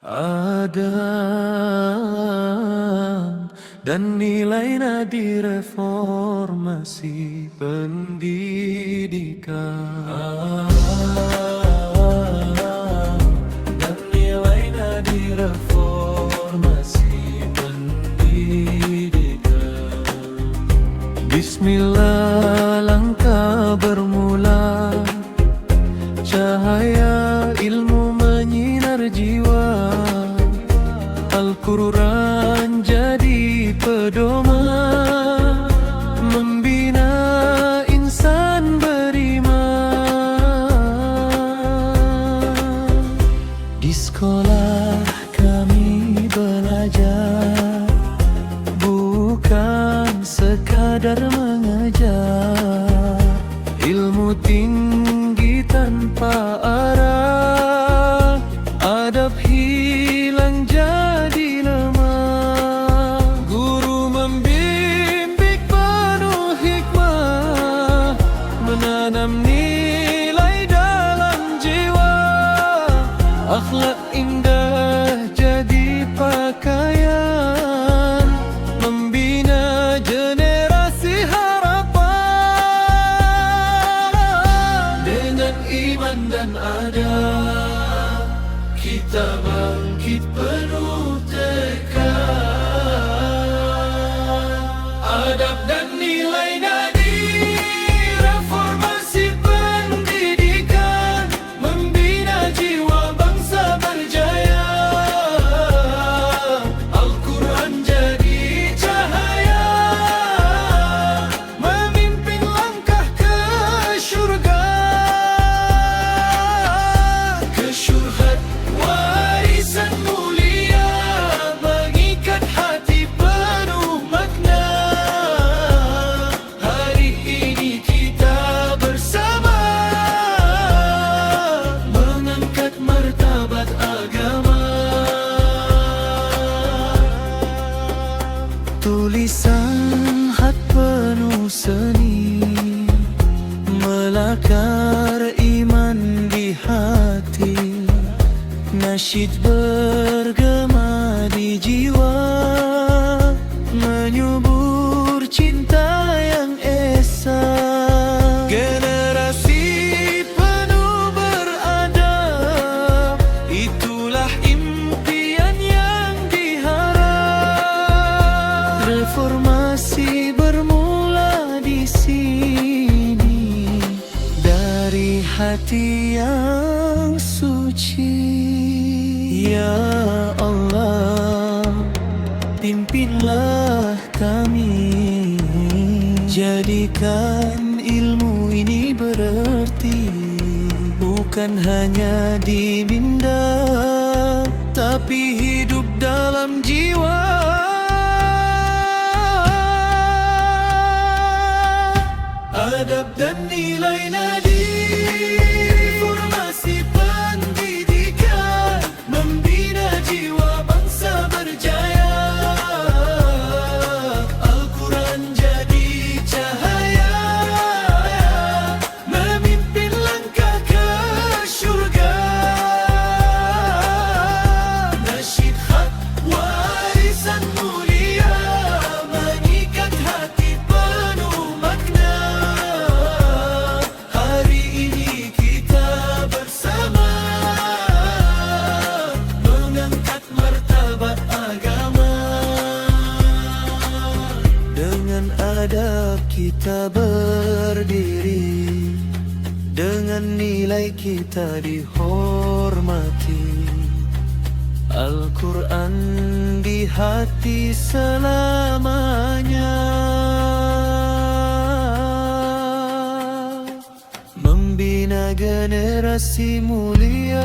Adab dan nilai nadi reformasi pendidikan. Dan nilai nadi reformasi pendidikan. Bismillah langkah bermula, cahaya ilmu menyinar jiwa. Al-Quran jadi pedoman, membina insan beriman. Di sekolah kami belajar, bukan sekadar mengajar. Ilmu tinggi tanpa arah, adab hilang jadi lemah. Guru membimbing penuh hikmah, menanam nilai dalam jiwa. Akhlak indah jadi pakaian, membina generasi harapan. Dengan iman dan adab, kita bangkit penuh tekad. Adab dan nilai nadi reformasi pendidikan, membina jiwa bangsa berjaya. Al-Quran jadi cahaya, memimpin langkah ke syurga. Kesyurhat warisan mulia, mengikat hati penuh makna. Hari ini kita bersama, mengangkat martabat agama. Tulisan hat penuh seni, melakar iman di hati. Nasyid bergema di jiwa, menyubur cinta yang esa. Generasi penuh beradab, itulah impian yang diharap. Reformasi bermula di sini, dari hati yang suci. Ya Allah, pimpinlah kami, jadikan ilmu ini berarti, bukan hanya di minda, tapi hidup dalam jiwa. Adab dan nilai nadi reformasi pendidikan, membina jiwa bangsa berjaya. Al-Quran jadi cahaya, memimpin langkah ke syurga. Nasyid khat warisan mulia, mengikat hati penuh makna. Hari ini kita bersama, mengangkat martabat agama. Dengan adab kita berdiri, dengan nilai kita dihormati. Al-Quran di hati selamanya, membina generasi mulia.